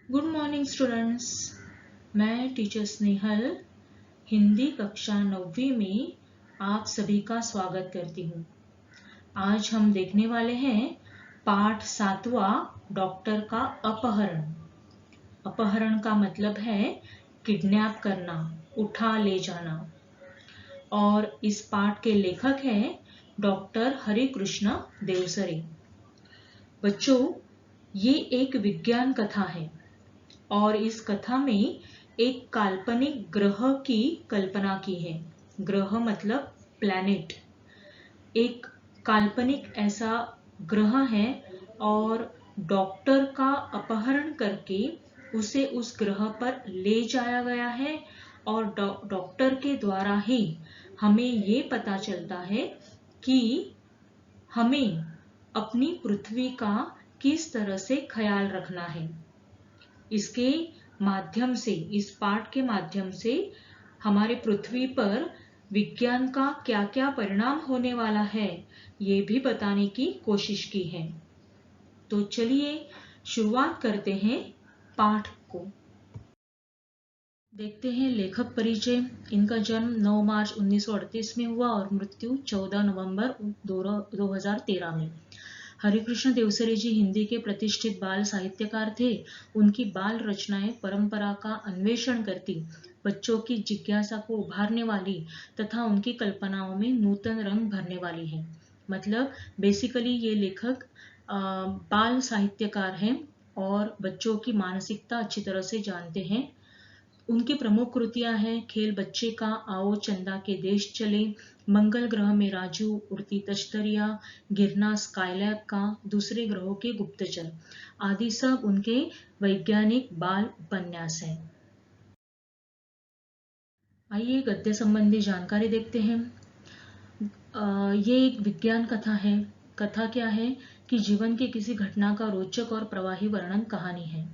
Good morning students. मैं teacher Snehal Hindi कक्षा 9वीं में आप सभी का स्वागत करती हूँ। आज हम देखने वाले हैं पाठ 7वां डॉक्टर का अपहरण। अपहरण का मतलब है किडनैप करना, उठा ले जाना। और इस पाठ के लेखक हैं डॉक्टर हरिकृष्ण देवसरे। बच्चों, ये एक विज्ञान कथा है और इस कथा में एक काल्पनिक ग्रह की कल्पना की है। ग्रह मतलब प्लैनेट। एक काल्पनिक ऐसा ग्रह है और डॉक्टर का अपहरण करके उसे उस ग्रह पर ले जाया गया है और डॉक्टर के द्वारा ही हमें ये पता चलता है कि हमें अपनी पृथ्वी का किस तरह से ख्याल रखना है। इसके माध्यम से, इस पाठ के माध्यम से हमारे पृथ्वी पर विज्ञान का क्या क्या परिणाम होने वाला है ये भी बताने की कोशिश की है। तो चलिए शुरुआत करते हैं पाठ को। देखते हैं लेखक परिचय। इनका जन्म 9 मार्च 1938 में हुआ और मृत्यु 14 नवंबर 2013 में। हरिकृष्ण देवसरे जी हिंदी के प्रतिष्ठित बाल साहित्यकार थे। उनकी बाल रचनाएं परंपरा का अन्वेषण करती, बच्चों की जिज्ञासा को उभारने वाली तथा उनकी कल्पनाओं में नूतन रंग भरने वाली हैं। मतलब बेसिकली ये लेखक बाल साहित्यकार हैं और बच्चों की मानसिकता अच्छी तरह से जानते हैं। उनकी प्रमुख कृतियां हैं खेल बच्चे का, आओ चंदा के देश चले, मंगल ग्रह में राजू, उड़ती तश्तरिया, गिरना स्काईलैब का, दूसरे ग्रहों के गुप्तचर आदि सब उनके वैज्ञानिक बाल उपन्यास हैं। आइए गद्य संबंधी जानकारी देखते हैं। ये एक विज्ञान कथा है। कथा क्या है कि जीवन की किसी घटना का रोचक और प्रवाही वर्णन कहानी है।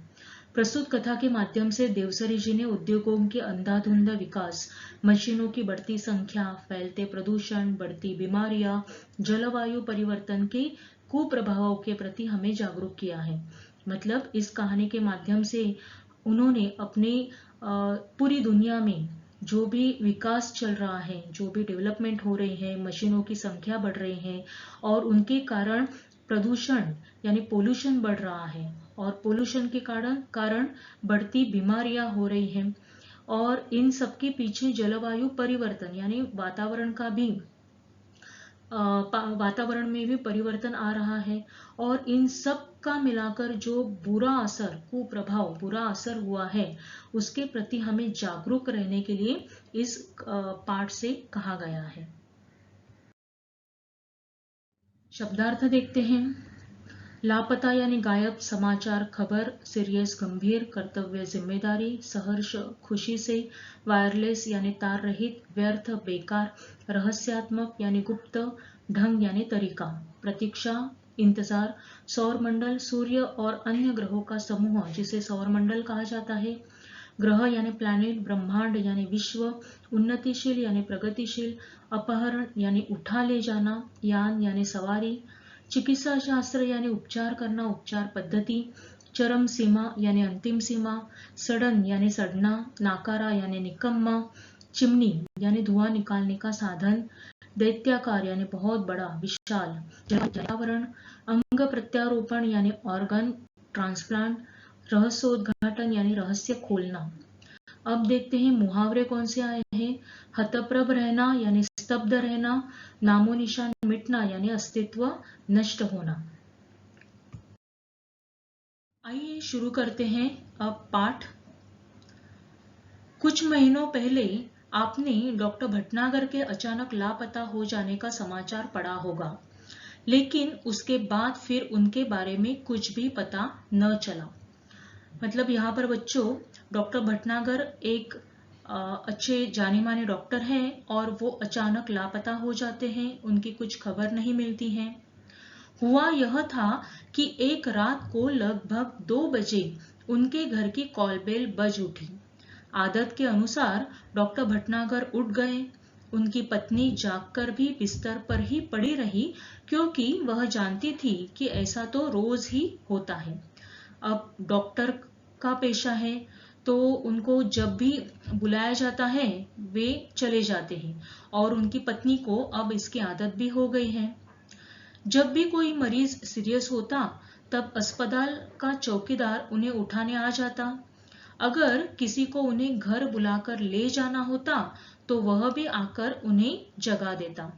प्रस्तुत कथा के माध्यम से देवसरे जी ने उद्योगों के अंधाधुंध विकास, मशीनों की बढ़ती संख्या, फैलते प्रदूषण, बढ़ती बीमारियां, जलवायु परिवर्तन के कुप्रभावों के प्रति हमें जागरूक किया है। मतलब इस कहानी के माध्यम से उन्होंने अपनी पूरी दुनिया में जो भी विकास चल रहा है, जो भी डेवलपमेंट हो रही है, मशीनों की संख्या बढ़ रही है और उनके कारण प्रदूषण यानी पोल्यूशन बढ़ रहा है और पोल्यूशन के कारण बढ़ती बीमारियां हो रही हैं और इन सबके पीछे जलवायु परिवर्तन यानी वातावरण में भी परिवर्तन आ रहा है और इन सब का मिलाकर जो कुप्रभाव बुरा असर हुआ है उसके प्रति हमें जागरूक रहने के लिए इस पाठ से कहा गया है। शब्दार्थ देखते हैं। लापता यानी गायब, समाचार, खबर, सीरियस गंभीर, कर्तव्य जिम्मेदारी, सहर्ष खुशी से, वायरलेस यानी तार रहित, व्यर्थ बेकार, रहस्यात्मक यानी गुप्त, ढंग यानी तरीका, प्रतीक्षा इंतजार, सौरमंडल सूर्य और अन्य ग्रहों का समूह जिसे सौरमंडल कहा जाता है, ग्रह यानी प्लैनेट, ब्रह्मांड यानी विश्व, उन्नतिशील यानी प्रगतिशील, अपहरण यानी उठा ले जाना, यान यानी सवारी, चिकित्सा शास्त्र यानी उपचार करना, उपचार पद्धति, चरम सीमा यानी अंतिम सीमा, सड़न यानी सड़ना, नाकारा यानी निकम्मा, चिमनी यानी धुआं निकालने का साधन, दैत्याकार यानी बहुत बड़ा विशाल, पर्यावरण, अंग प्रत्यारोपण यानी ऑर्गन ट्रांसप्लांट, रहस्योद्घाटन यानी रहस्य खोलना। अब देखते हैं मुहावरे कौन से आए हैं। हतप्रभ रहना यानी स्तब्ध रहना, नामो निशान मिटना यानी अस्तित्व नष्ट होना। आइए शुरू करते हैं अब पाठ। कुछ महीनों पहले आपने डॉक्टर भटनागर के अचानक लापता हो जाने का समाचार पढ़ा होगा, लेकिन उसके बाद फिर उनके बारे में कुछ भी पता न चला। मतलब यहाँ पर बच्चों डॉक्टर भटनागर एक अच्छे जाने माने डॉक्टर हैं और वो अचानक लापता हो जाते हैं, उनकी कुछ खबर नहीं मिलती है। हुआ यह था कि एक रात को लगभग 2 बजे उनके घर की कॉल बेल बज उठी। आदत के अनुसार डॉक्टर भटनागर उठ गए। उनकी पत्नी जागकर भी बिस्तर पर ही पड़ी रही क्योंकि वह जानती थी कि ऐसा तो रोज ही होता है। अब डॉक्टर का पेशा है, तो उनको जब भी बुलाया जाता है वे चले जाते हैं और उनकी पत्नी को अब इसकी आदत भी हो गई है। जब भी कोई मरीज सीरियस होता तब अस्पताल का चौकीदार उन्हें उठाने आ जाता। अगर किसी को उन्हें घर बुलाकर ले जाना होता तो वह भी आकर उन्हें जगा देता।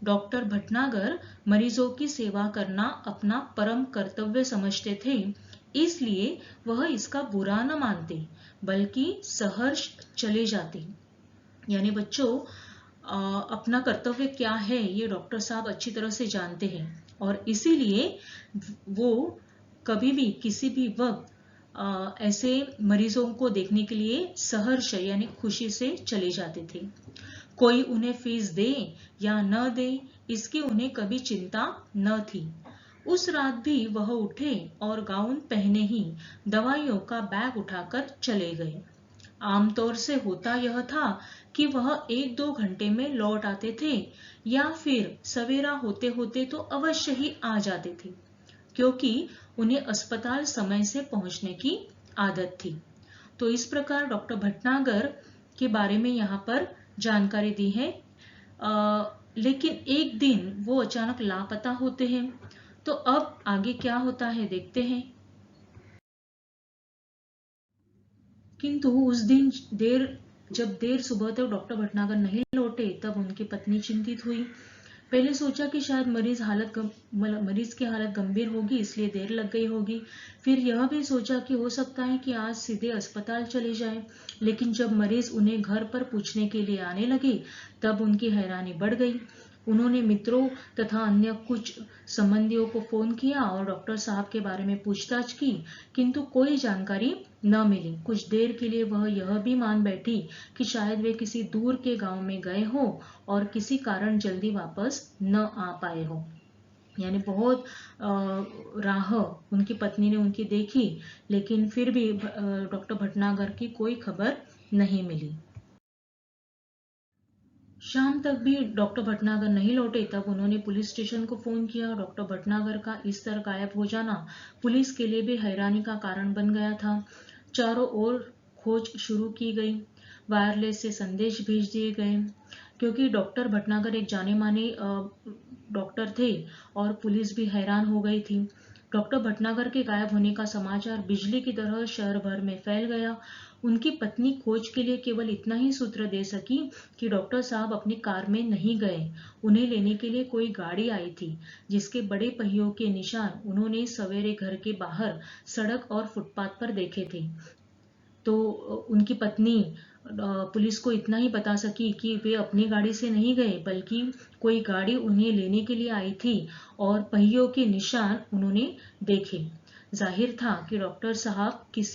डॉक्टर भटनागर मरीजों की सेवा करना अपना परम कर्तव्य समझते थे, इसलिए वह इसका बुरा न मानते बल्कि सहर्ष चले जाते। यानी बच्चों, अपना कर्तव्य क्या है ये डॉक्टर साहब अच्छी तरह से जानते हैं और इसीलिए वो कभी भी किसी भी वक्त ऐसे मरीजों को देखने के लिए सहर्ष यानी खुशी से चले जाते थे। कोई उन्हें फीस दे या न दे इसकी उन्हें कभी चिंता न थी। उस रात भी वह उठे और गाउन पहने ही दवाइयों का बैग उठाकर चले गए। आमतौर से होता यह था कि वह 1-2 घंटे में लौट आते थे या फिर सवेरा होते होते तो अवश्य ही आ जाते थे, क्योंकि उन्हें अस्पताल समय से पहुंचने की आदत थी। तो इस प्रकार डॉक्टर भटनागर के बारे में यहाँ पर जानकारी दी है। लेकिन एक दिन वो अचानक लापता होते हैं। तो अब आगे क्या होता है देखते हैं। किंतु उस दिन जब देर सुबह तक डॉक्टर भटनागर नहीं लौटे तब उनकी पत्नी चिंतित हुई। पहले सोचा कि शायद मरीज की हालत गंभीर होगी इसलिए देर लग गई होगी। फिर यह भी सोचा कि हो सकता है कि आज सीधे अस्पताल चले जाएं। लेकिन जब मरीज उन्हें घर पर पूछने के लिए आने लगे तब उनकी हैरानी बढ़ गई। उन्होंने मित्रों तथा अन्य कुछ संबंधियों को फोन किया और डॉक्टर साहब के बारे में पूछताछ की, किंतु कोई जानकारी न मिली। कुछ देर के लिए वह यह भी मान बैठी कि शायद वे किसी दूर के गांव में गए हो और किसी कारण जल्दी वापस न आ पाए हो। यानी बहुत राह उनकी पत्नी ने उनकी देखी, लेकिन फिर भी डॉक्टर भटनागर की कोई खबर नहीं मिली। शाम तक भी डॉक्टर भटनागर नहीं लौटे तब उन्होंने पुलिस स्टेशन को फोन किया। डॉक्टर भटनागर का इस तरह गायब हो जाना पुलिस के लिए भी हैरानी का कारण बन गया था। चारों ओर खोज शुरू की गई, वायरलेस से संदेश भेज दिए गए, क्योंकि डॉक्टर भटनागर एक जाने माने डॉक्टर थे और पुलिस भी हैरान हो गई थी। डॉक्टर भटनागर के गायब होने का समाचार बिजली की तरह शहर भर में फैल गया। उनकी पत्नी खोज के लिए केवल इतना ही सूत्र दे सकी कि डॉक्टर साहब अपनी कार में नहीं गए। उन्हें लेने के लिए कोई गाड़ी आई थी जिसके बड़े पहियों के निशान उन्होंने सवेरे घर के बाहर सड़क और फुटपाथ पर देखे थे। तो उनकी पत्नी पुलिस को इतना ही बता सकी कि वे अपनी गाड़ी से नहीं गए बल्कि कोई गाड़ी उन्हें लेने के लिए आई थी और पहियों के निशान उन्होंने देखे। जाहिर था कि डॉक्टर साहब किसी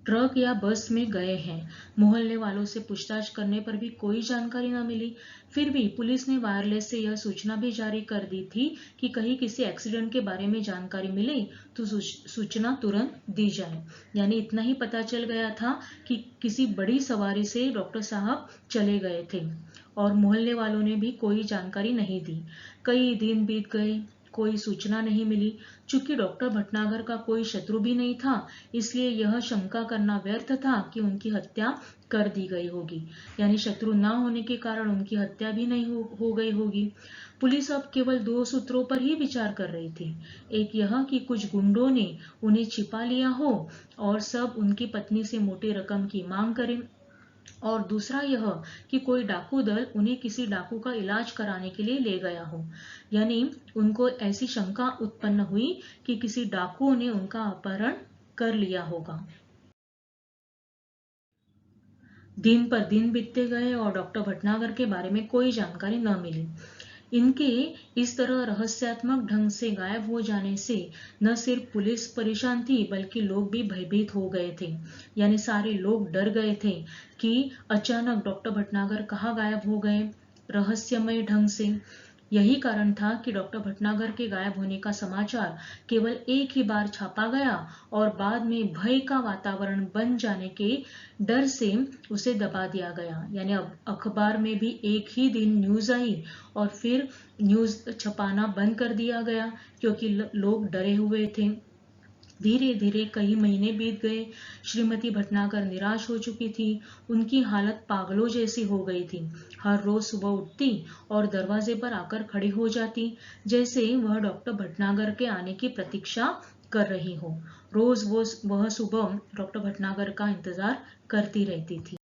ट्रक या बस में गए हैं। मोहल्ले वालों से पूछताछ करने पर भी कोई जानकारी न मिली। फिर भी पुलिस ने वायरलेस से यह सूचना भी जारी कर दी थी कि कहीं किसी एक्सीडेंट के बारे में जानकारी मिले तो सूचना तुरंत दी जाए। यानी इतना ही पता चल गया था कि किसी बड़ी सवारी से डॉक्टर साहब चले गए थे और मोहल्ले वालों ने भी कोई जानकारी नहीं दी। कई दिन बीत गए, कोई सूचना नहीं मिली। चूंकि डॉक्टर भटनागर का कोई शत्रु भी नहीं था, इसलिए यह शंका करना व्यर्थ था कि उनकी हत्या कर दी गई होगी। यानी शत्रु न होने के कारण उनकी हत्या भी नहीं हो गई होगी। पुलिस अब केवल 2 सूत्रों पर ही विचार कर रही थी। एक यह कि कुछ गुंडों ने उन्हें छिपा लिया हो और सब उनकी पत्नी से मोटी रकम की मांग करें, और दूसरा यह कि कोई डाकू दल उन्हें किसी डाकू का इलाज कराने के लिए ले गया हो। यानी उनको ऐसी शंका उत्पन्न हुई कि किसी डाकू ने उनका अपहरण कर लिया होगा। दिन पर दिन बीतते गए और डॉक्टर भटनागर के बारे में कोई जानकारी न मिली। इनके इस तरह रहस्यात्मक ढंग से गायब हो जाने से न सिर्फ पुलिस परेशान थी बल्कि लोग भी भयभीत हो गए थे। यानी सारे लोग डर गए थे कि अचानक डॉक्टर भटनागर कहाँ गायब हो गए रहस्यमय ढंग से। यही कारण था कि डॉक्टर भटनागर के गायब होने का समाचार केवल एक ही बार छापा गया और बाद में भय का वातावरण बन जाने के डर से उसे दबा दिया गया। यानी अब अखबार में भी एक ही दिन न्यूज आई और फिर न्यूज छपाना बंद कर दिया गया, क्योंकि लोग डरे हुए थे। धीरे धीरे कई महीने बीत गए। श्रीमती भटनागर निराश हो चुकी थी। उनकी हालत पागलों जैसी हो गई थी। हर रोज सुबह उठती और दरवाजे पर आकर खड़ी हो जाती, जैसे वह डॉक्टर भटनागर के आने की प्रतीक्षा कर रही हो। रोज वह सुबह डॉक्टर भटनागर का इंतजार करती रहती थी।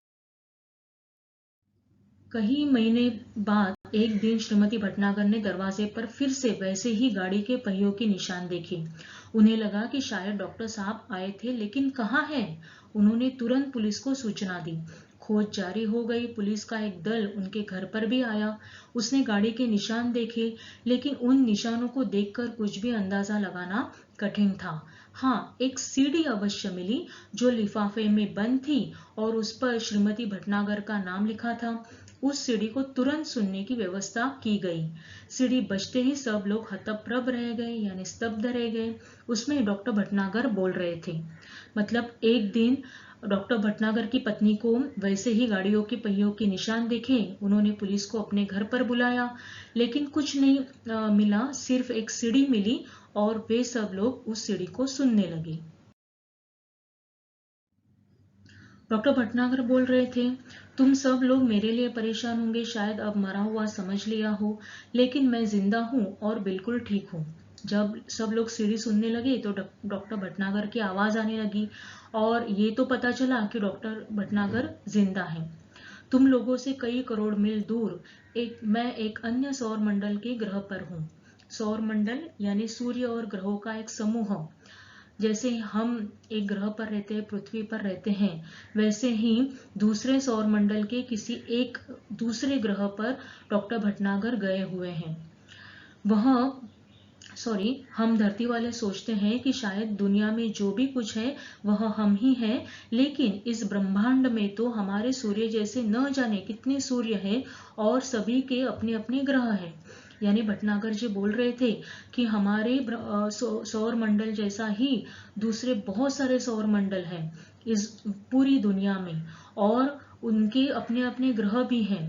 कई महीने बाद एक दिन श्रीमती भटनागर ने दरवाजे पर फिर से वैसे ही गाड़ी के पहियों के निशान देखे। उन्हें लगा कि शायद डॉक्टर साहब आए थे, लेकिन कहाँ है। उन्होंने तुरंत पुलिस को सूचना दी। खोज जारी हो गई। पुलिस का एक दल उनके घर पर भी आया। उसने गाड़ी के निशान देखे, लेकिन उन निशानों को देखकर कुछ भी अंदाजा लगाना कठिन था। हाँ, एक सीडी अवश्य मिली जो लिफाफे में बंद थी और उस पर श्रीमती भटनागर का नाम लिखा था। उस सीडी को तुरंत सुनने की व्यवस्था की गई। सीडी बजते ही सब लोग हतप्रभ रह गए, यानी स्तब्ध रह गए। उसमें डॉक्टर भटनागर बोल रहे थे। मतलब एक दिन डॉक्टर भटनागर की पत्नी को वैसे ही गाड़ियों के पहियों के निशान देखे। उन्होंने पुलिस को अपने घर पर बुलाया, लेकिन कुछ नहीं मिला, सिर्फ एक सीडी मिली और वे सब लोग उस सीडी को सुनने लगे। डॉक्टर भटनागर बोल रहे थे, तुम सब लोग मेरे लिए परेशान होंगे, शायद अब मरा हुआ समझ लिया हो, लेकिन मैं जिंदा हूँ और बिल्कुल ठीक हूँ। जब सब लोग सीढ़ी सुनने लगे तो डॉक्टर भटनागर की आवाज आने लगी और ये तो पता चला कि डॉक्टर भटनागर जिंदा हैं। तुम लोगों से कई करोड़ मील दूर मैं एक अन्य सौर मंडल के ग्रह पर हूँ। सौर मंडल यानी सूर्य और ग्रहों का एक समूह। जैसे हम एक ग्रह पर रहते हैं, पृथ्वी पर रहते हैं, वैसे ही दूसरे सौर मंडल के किसी एक दूसरे ग्रह पर डॉक्टर भटनागर गए हुए हैं। हम धरती वाले सोचते हैं कि शायद दुनिया में जो भी कुछ है वह हम ही हैं, लेकिन इस ब्रह्मांड में तो हमारे सूर्य जैसे न जाने कितने सूर्य हैं और सभी के अपने अपने ग्रह हैं। यानी भटनागर जी बोल रहे थे कि हमारे सौर मंडल जैसा ही दूसरे बहुत सारे सौर मंडल हैं इस पूरी दुनिया में, और उनके अपने अपने ग्रह भी हैं।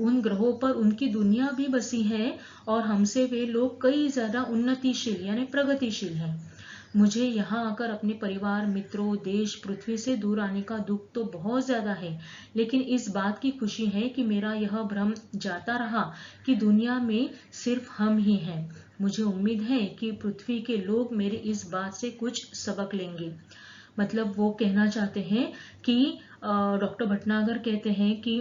उन ग्रहों पर उनकी दुनिया भी बसी है और हमसे वे लोग कई ज्यादा उन्नतिशील यानी प्रगतिशील हैं। मुझे यहाँ आकर अपने परिवार, मित्रों, देश, पृथ्वी से दूर आने का दुख तो बहुत ज्यादा है, लेकिन इस बात की खुशी है कि मेरा यह भ्रम जाता रहा कि दुनिया में सिर्फ हम ही हैं। मुझे उम्मीद है कि पृथ्वी के लोग मेरी इस बात से कुछ सबक लेंगे। मतलब वो कहना चाहते हैं कि डॉक्टर भटनागर कहते हैं कि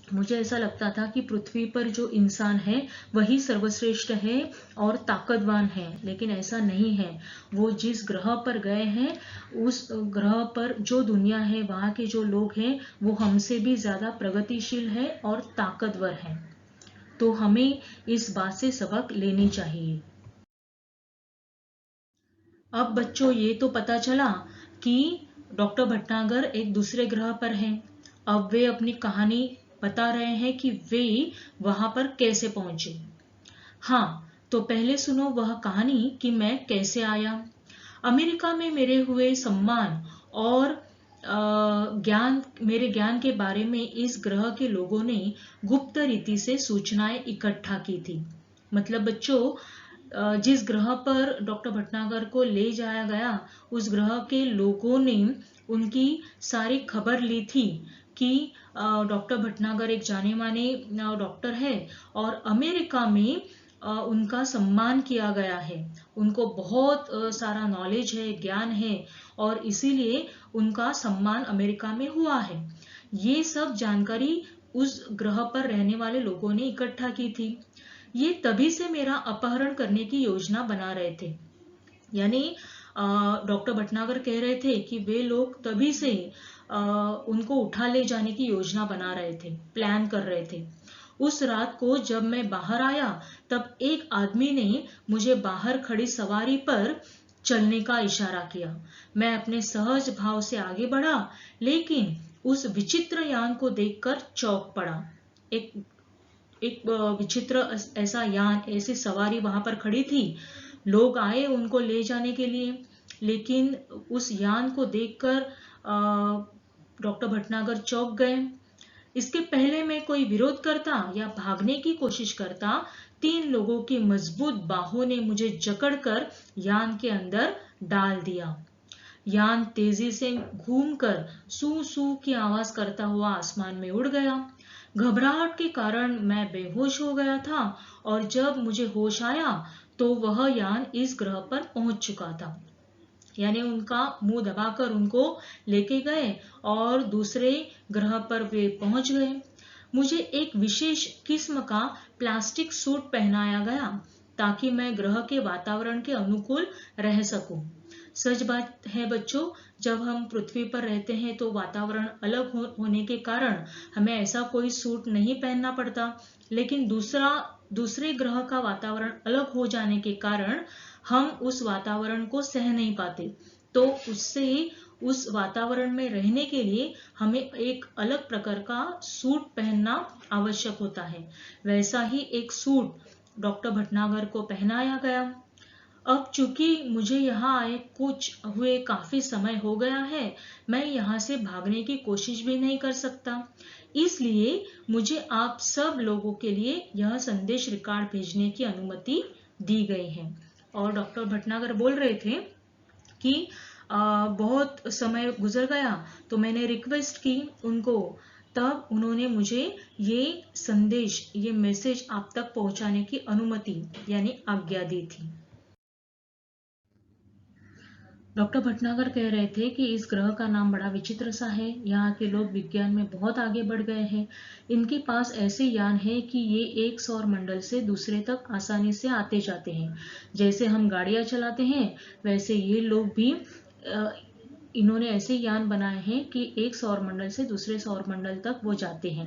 मुझे ऐसा लगता था कि पृथ्वी पर जो इंसान है वही सर्वश्रेष्ठ है और ताकतवान है, लेकिन ऐसा नहीं है। वो जिस ग्रह पर गए हैं उस ग्रह पर जो दुनिया है, वहां के जो लोग हैं वो हमसे भी ज्यादा प्रगतिशील है और ताकतवर है। तो हमें इस बात से सबक लेनी चाहिए। अब बच्चों, ये तो पता चला कि डॉक्टर भटनागर एक दूसरे ग्रह पर हैं। अब वे अपनी कहानी बता रहे हैं कि वे वहां पर कैसे पहुंचे। हाँ, तो पहले सुनो वह कहानी कि मैं कैसे आया। अमेरिका में मेरे हुए सम्मान और मेरे ज्ञान के बारे में इस ग्रह के लोगों ने गुप्त रीति से सूचनाएं इकट्ठा की थी। मतलब बच्चों, जिस ग्रह पर डॉक्टर भटनागर को ले जाया गया, उस ग्रह के लोगों ने उनकी सारी खबर ली थी कि डॉक्टर भटनागर एक जाने माने डॉक्टर है और अमेरिका में उनका सम्मान किया गया है। उनको बहुत सारा नॉलेज है, ज्ञान है, और इसीलिए उनका सम्मान अमेरिका में हुआ है। ये सब जानकारी उस ग्रह पर रहने वाले लोगों ने इकट्ठा की थी। ये तभी से मेरा अपहरण करने की योजना बना रहे थे। यानी डॉक्टर भटनागर कह रहे थे कि वे लोग तभी से उनको उठा ले जाने की योजना बना रहे थे, प्लान कर रहे थे। उस रात को जब मैं बाहर आया तब एक आदमी ने मुझे बाहर खड़ी सवारी पर चलने का इशारा किया। मैं अपने सहज भाव से आगे बढ़ा, लेकिन उस विचित्र यान को देखकर चौंक पड़ा। एक एक विचित्र ऐसा यान, ऐसी सवारी वहां पर खड़ी थी। लोग आए उनको ले जाने के लिए, लेकिन उस यान को देखकर डॉक्टर भटनागर चौंक गए। इसके पहले मैं कोई विरोध करता या भागने की कोशिश करता, 3 लोगों की मजबूत बाहों ने मुझे जकड़कर यान के अंदर डाल दिया। यान तेजी से घूमकर सू सू की आवाज करता हुआ आसमान में उड़ गया। घबराहट के कारण मैं बेहोश हो गया था और जब मुझे होश आया तो वह यान इस ग्रह पर पहुंच चुका था। यानी उनका मुंह दबाकर उनको लेके गए और दूसरे ग्रह पर वे पहुंच गए। मुझे एक विशेष किस्म का प्लास्टिक सूट पहनाया गया ताकि मैं ग्रह के वातावरण के अनुकूल रह सकूं। सच बात है बच्चों, जब हम पृथ्वी पर रहते हैं तो वातावरण अलग होने के कारण हमें ऐसा कोई सूट नहीं पहनना पड़ता, लेकिन दूसरे ग्रह का वातावरण अलग हो जाने के कारण हम उस वातावरण को सह नहीं पाते, तो उस वातावरण में रहने के लिए हमें एक अलग प्रकार का सूट पहनना आवश्यक होता है। वैसा ही एक सूट डॉक्टर भटनागर को पहनाया गया। अब चूंकि मुझे यहाँ आए कुछ हुए काफी समय हो गया है, मैं यहाँ से भागने की कोशिश भी नहीं कर सकता, इसलिए मुझे आप सब लोगों के लिए यह संदेश रिकॉर्ड भेजने की अनुमति दी गई है। और डॉक्टर भटनागर बोल रहे थे कि बहुत समय गुजर गया तो मैंने रिक्वेस्ट की उनको, तब उन्होंने मुझे ये संदेश, ये मैसेज आप तक पहुंचाने की अनुमति यानी आज्ञा दी थी। डॉक्टर भटनागर कह रहे थे कि इस ग्रह का नाम बड़ा विचित्र सा है। यहाँ के लोग विज्ञान में बहुत आगे बढ़ गए हैं। इनके पास ऐसे यान हैं कि ये एक सौर मंडल से दूसरे तक आसानी से आते जाते हैं। जैसे हम गाड़ियां चलाते हैं वैसे ये लोग भी इन्होंने ऐसे यान बनाए हैं कि एक सौर मंडल से दूसरे सौर मंडल तक वो जाते हैं।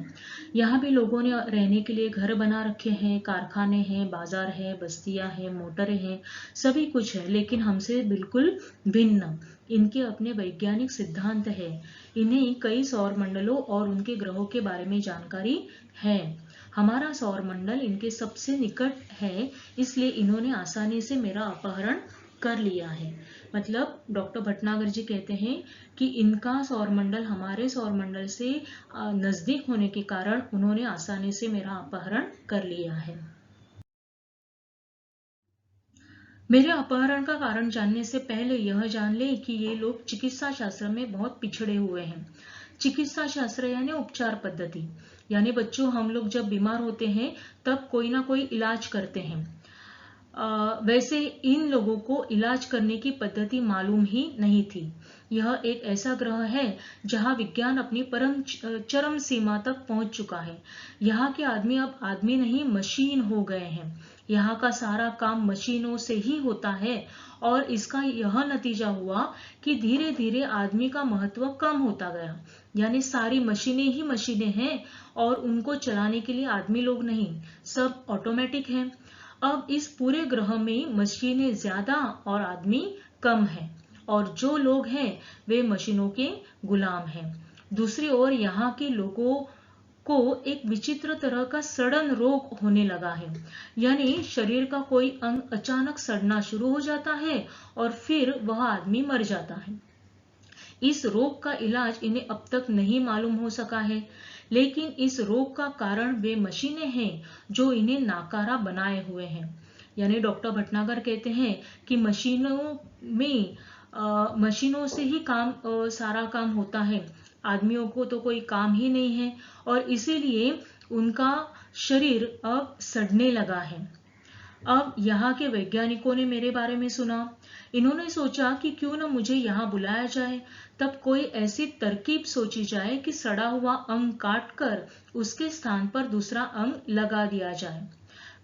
यहाँ भी लोगों ने रहने के लिए घर बना रखे हैं, कारखाने हैं, बाजार है, बस्तियां हैं, मोटरें हैं, सभी कुछ है, लेकिन हमसे बिल्कुल भिन्न इनके अपने वैज्ञानिक सिद्धांत है। इन्हें कई सौर मंडलों और उनके ग्रहों के बारे में जानकारी है। हमारा सौर मंडल इनके सबसे निकट है, इसलिए इन्होंने आसानी से मेरा अपहरण कर लिया है। मतलब डॉक्टर भटनागर जी कहते हैं कि इनका सौरमंडल हमारे सौरमंडल से नजदीक होने के कारण उन्होंने आसानी से मेरा अपहरण कर लिया है। मेरे अपहरण का कारण जानने से पहले यह जान ले कि ये लोग चिकित्सा शास्त्र में बहुत पिछड़े हुए हैं। चिकित्सा शास्त्र यानी उपचार पद्धति, यानी बच्चों हम लोग जब बीमार होते हैं तब कोई ना कोई इलाज करते हैं। वैसे इन लोगों को इलाज करने की पद्धति मालूम ही नहीं थी। यह एक ऐसा ग्रह है जहां विज्ञान अपनी चरम सीमा तक पहुंच चुका है। यहाँ के आदमी अब आदमी नहीं मशीन हो गए हैं। यहाँ का सारा काम मशीनों से ही होता है और इसका यह नतीजा हुआ कि धीरे धीरे आदमी का महत्व कम होता गया। यानी सारी मशीनें ही मशीनें हैं और उनको चलाने के लिए आदमी लोग नहीं, सब ऑटोमेटिक हैं। अब इस पूरे ग्रह में मशीनें ज्यादा और आदमी कम हैं और जो लोग हैं वे मशीनों के गुलाम हैं। दूसरी ओर यहाँ के लोगों को एक विचित्र तरह का सड़न रोग होने लगा है। यानी शरीर का कोई अंग अचानक सड़ना शुरू हो जाता है और फिर वह आदमी मर जाता है। इस रोग का इलाज इन्हें अब तक नहीं मालूम हो सका है, लेकिन इस रोग का कारण वे मशीनें हैं जो इन्हें नाकारा बनाए हुए हैं। यानी डॉक्टर भटनागर कहते हैं कि मशीनों से ही सारा काम होता है, आदमियों को तो कोई काम ही नहीं है और इसीलिए उनका शरीर अब सड़ने लगा है। अब यहाँ के वैज्ञानिकों ने मेरे बारे में सुना। इन्होंने सोचा कि क्यों न मुझे यहाँ बुलाया जाए, तब कोई ऐसी तरकीब सोची जाए कि सड़ा हुआ अंग काटकर उसके स्थान पर दूसरा अंग लगा दिया जाए।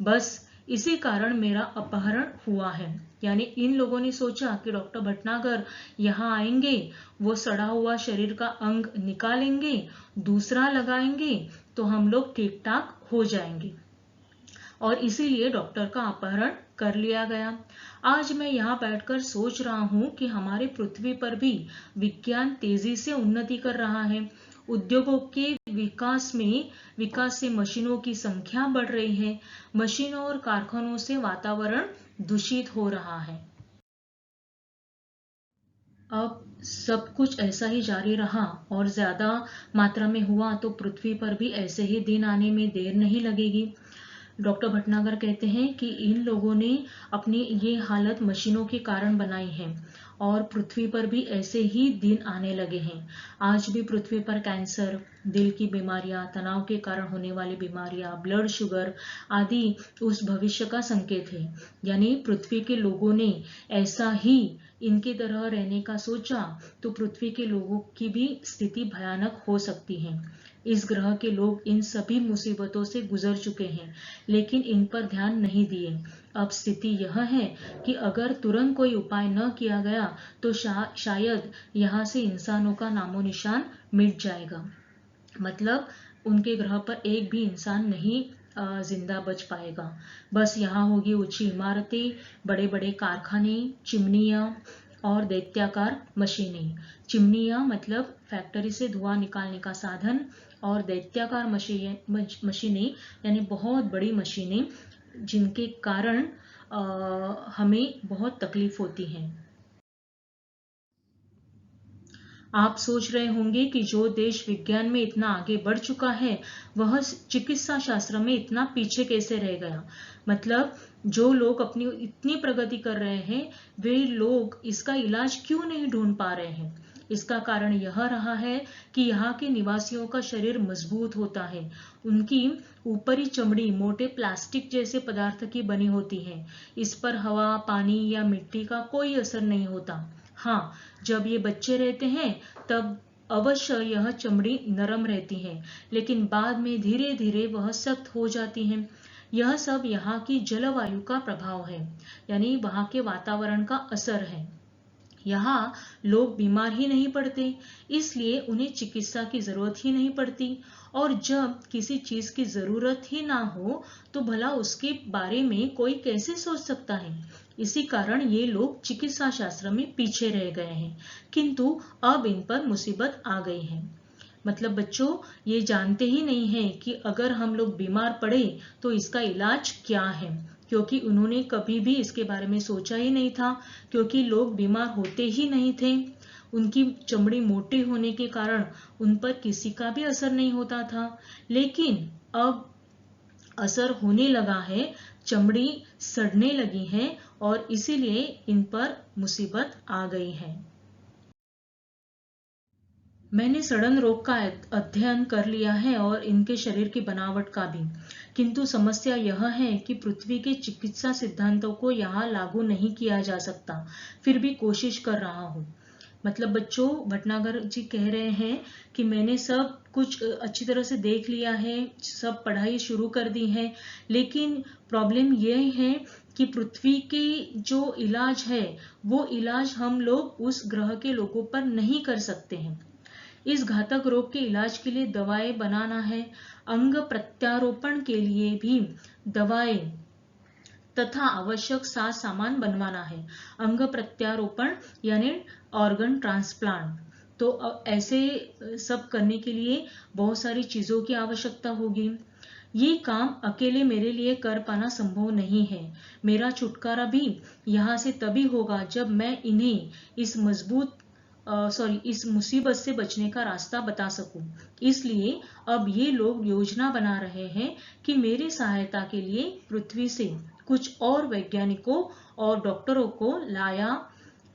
बस इसी कारण मेरा अपहरण हुआ है। यानी इन लोगों ने सोचा कि डॉक्टर भटनागर यहाँ आएंगे, वो सड़ा हुआ शरीर का अंग निकालेंगे, दूसरा लगाएंगे तो हम लोग ठीक ठाक हो जाएंगे और इसीलिए डॉक्टर का अपहरण कर लिया गया। आज मैं यहाँ बैठकर सोच रहा हूँ कि हमारे पृथ्वी पर भी विज्ञान तेजी से उन्नति कर रहा है। उद्योगों के विकास से मशीनों की संख्या बढ़ रही है। मशीनों और कारखानों से वातावरण दूषित हो रहा है। अब सब कुछ ऐसा ही जारी रहा और ज्यादा मात्रा में हुआ तो पृथ्वी पर भी ऐसे ही दिन आने में देर नहीं लगेगी। डॉक्टर भटनागर कहते हैं कि इन लोगों ने अपनी ये हालत मशीनों के कारण बनाई है और पृथ्वी पर भी ऐसे ही दिन आने लगे हैं। आज भी पृथ्वी पर कैंसर, दिल की बीमारियां, तनाव के कारण होने वाली बीमारियां, ब्लड शुगर आदि उस भविष्य का संकेत है। यानी पृथ्वी के लोगों ने ऐसा ही इनकी तरह रहने का सोचा तो पृथ्वी के लोगों की भी स्थिति भयानक हो सकती है। इस ग्रह के लोग इन सभी मुसीबतों से गुजर चुके हैं, लेकिन इन पर ध्यान नहीं दिए। अब स्थिति यह है कि अगर तुरंत कोई उपाय न किया गया तो शायद यहाँ से इंसानों का नामो निशान मिट जाएगा। मतलब उनके ग्रह पर एक भी इंसान नहीं जिंदा बच पाएगा। बस यहाँ होगी ऊंची इमारतें, बड़े बड़े कारखाने, चिमनियां और दैत्याकार मशीनें। चिमनियां मतलब फैक्ट्री से धुआं निकालने का साधन, और दैत्याकार मशीनें यानी बहुत बड़ी मशीनें जिनके कारण हमें बहुत तकलीफ होती है। आप सोच रहे होंगे कि जो देश विज्ञान में इतना आगे बढ़ चुका है वह चिकित्सा शास्त्र में इतना पीछे कैसे रह गया। मतलब जो लोग अपनी इतनी प्रगति कर रहे हैं वे लोग इसका इलाज क्यों नहीं ढूंढ पा रहे हैं। इसका कारण यह रहा है कि यहाँ के निवासियों का शरीर मजबूत होता है। उनकी ऊपरी चमड़ी मोटे प्लास्टिक जैसे पदार्थ की बनी होती है। इस पर हवा, पानी या मिट्टी का कोई असर नहीं होता। हाँ, जब ये बच्चे रहते हैं तब अवश्य यह चमड़ी नरम रहती है, लेकिन बाद में धीरे धीरे वह सख्त हो जाती है। यह सब यहाँ की जलवायु का प्रभाव है, यानी वहाँ के वातावरण का असर है। यहाँ लोग बीमार ही नहीं पड़ते, इसलिए उन्हें चिकित्सा की जरूरत ही नहीं पड़ती। और जब किसी चीज की जरूरत ही ना हो तो भला उसके बारे में कोई कैसे सोच सकता है। इसी कारण ये लोग चिकित्सा शास्त्र में पीछे रह गए हैं, किंतु अब इन पर मुसीबत आ गई है। मतलब बच्चों ये जानते ही नहीं है कि अगर हम लोग बीमार पड़े तो इसका इलाज क्या है, क्योंकि उन्होंने कभी भी इसके बारे में सोचा ही नहीं था, क्योंकि लोग बीमार होते ही नहीं थे। उनकी चमड़ी मोटी होने के कारण उन पर किसी का भी असर नहीं होता था, लेकिन अब असर होने लगा है, चमड़ी सड़ने लगी है और इसीलिए इन पर मुसीबत आ गई है। मैंने सड़न रोग का अध्ययन कर लिया है और इनके शरीर की बनावट का भी, किंतु समस्या यह है कि पृथ्वी के चिकित्सा सिद्धांतों को यहाँ लागू नहीं किया जा सकता। फिर भी कोशिश कर रहा हूँ। मतलब बच्चों भटनागर जी कह रहे हैं कि मैंने सब कुछ अच्छी तरह से देख लिया है, सब पढ़ाई शुरू कर दी है, लेकिन प्रॉब्लम ये है कि पृथ्वी के जो इलाज है वो इलाज हम लोग उस ग्रह के लोगों पर नहीं कर सकते हैं। इस घातक रोग के इलाज के लिए दवाएं बनाना है, अंग प्रत्यारोपण के लिए भी दवाएं तथा आवश्यक साज सामान बनवाना है। अंग प्रत्यारोपण यानी ऑर्गन ट्रांसप्लांट, तो ऐसे सब करने के लिए बहुत सारी चीजों की आवश्यकता होगी। ये काम अकेले मेरे लिए कर पाना संभव नहीं है। मेरा छुटकारा भी यहाँ से तभी होगा जब मैं इन्हें इस मुसीबत से बचने का रास्ता बता सकूं। इसलिए अब ये लोग योजना बना रहे हैं कि मेरी सहायता के लिए पृथ्वी से कुछ और वैज्ञानिकों और डॉक्टरों को लाया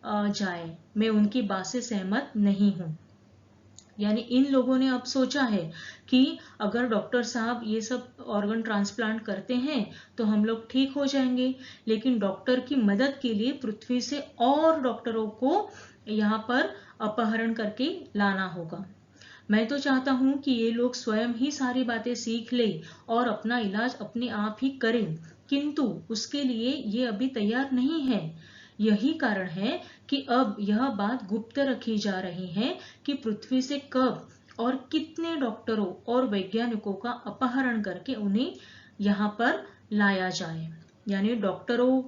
जाए। मैं उनकी बात से सहमत नहीं हूं। यानी इन लोगों ने अब सोचा है कि अगर डॉक्टर साहब ये सब ऑर्गन ट्रांसप्लांट करते हैं तो हम लोग ठीक हो जाएंगे, लेकिन डॉक्टर की मदद के लिए पृथ्वी से और डॉक्टरों को यहाँ पर अपहरण करके लाना होगा। मैं तो चाहता हूं कि ये लोग स्वयं ही सारी बातें सीख ले और अपना इलाज अपने आप ही करें, किंतु उसके लिए ये अभी तैयार नहीं है। यही कारण है कि अब यह बात गुप्त रखी जा रही है कि पृथ्वी से कब और कितने डॉक्टरों और वैज्ञानिकों का अपहरण करके उन्हें यहाँ पर लाया जाए। यानी डॉक्टरों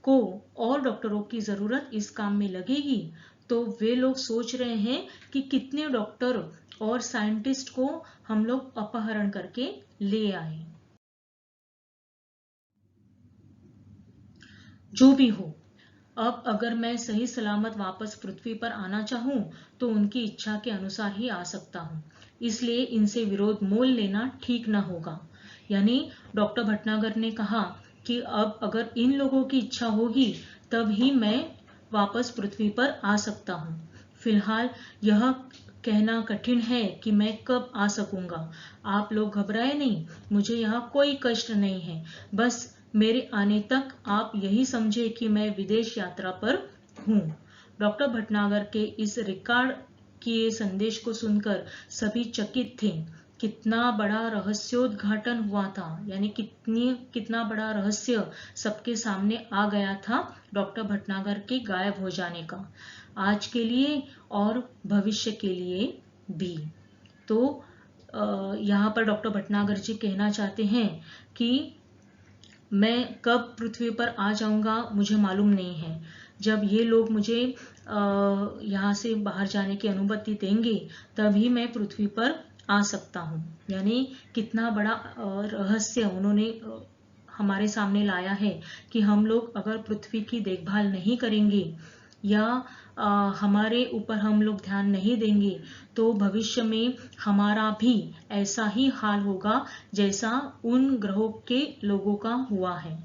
को और डॉक्टरों की जरूरत इस काम में लगेगी, तो वे लोग सोच रहे हैं कि कितने डॉक्टर और साइंटिस्ट को हम लोग अपहरण करके ले आए। जो भी हो, अब अगर मैं सही सलामत वापस पृथ्वी पर आना चाहूं तो उनकी इच्छा के अनुसार ही आ सकता हूं, इसलिए इनसे विरोध मोल लेना ठीक न होगा। यानी डॉक्टर भटनागर ने कहा कि अब अगर इन लोगों की इच्छा होगी तब ही मैं वापस पृथ्वी पर आ सकता हूँ। फिलहाल यह कहना कठिन है कि मैं कब आ सकूंगा। आप लोग घबराए नहीं, मुझे यहाँ कोई कष्ट नहीं है। बस मेरे आने तक आप यही समझे कि मैं विदेश यात्रा पर हूँ। डॉक्टर भटनागर के इस रिकॉर्ड किए संदेश को सुनकर सभी चकित थे। कितना बड़ा रहस्योद्घाटन हुआ था, यानी कितना बड़ा रहस्य सबके सामने आ गया था डॉक्टर भटनागर के गायब हो जाने का, आज के लिए और भविष्य के लिए भी। तो यहाँ पर डॉक्टर भटनागर जी कहना चाहते हैं कि मैं कब पृथ्वी पर आ जाऊंगा मुझे मालूम नहीं है। जब ये लोग मुझे यहाँ से बाहर जाने की अनुमति देंगे तभी मैं पृथ्वी पर आ सकता हूँ। यानी कितना बड़ा रहस्य उन्होंने हमारे सामने लाया है कि हम लोग अगर पृथ्वी की देखभाल नहीं करेंगे या हमारे ऊपर हम लोग ध्यान नहीं देंगे तो भविष्य में हमारा भी ऐसा ही हाल होगा जैसा उन ग्रहों के लोगों का हुआ है।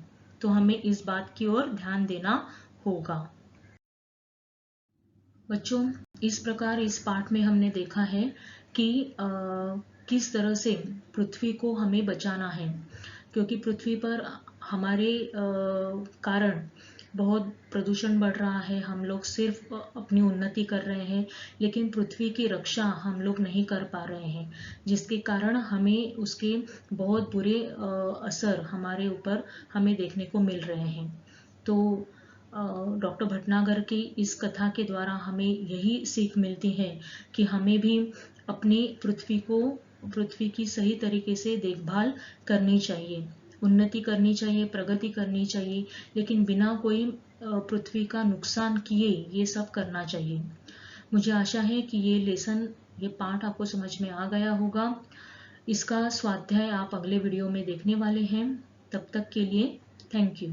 तो हमें इस बात की ओर ध्यान देना होगा। बच्चों, इस प्रकार इस पाठ में हमने देखा है कि किस तरह से पृथ्वी को हमें बचाना है, क्योंकि पृथ्वी पर हमारे कारण बहुत प्रदूषण बढ़ रहा है। हम लोग सिर्फ अपनी उन्नति कर रहे हैं लेकिन पृथ्वी की रक्षा हम लोग नहीं कर पा रहे हैं, जिसके कारण हमें उसके बहुत बुरे असर हमारे ऊपर हमें देखने को मिल रहे हैं। तो डॉक्टर भटनागर की इस कथा के द्वारा हमें यही सीख मिलती है कि हमें भी अपनी पृथ्वी की सही तरीके से देखभाल करनी चाहिए, उन्नति करनी चाहिए, प्रगति करनी चाहिए, लेकिन बिना कोई पृथ्वी का नुकसान किए ये सब करना चाहिए। मुझे आशा है कि ये पाठ आपको समझ में आ गया होगा। इसका स्वाध्याय आप अगले वीडियो में देखने वाले हैं। तब तक के लिए थैंक यू।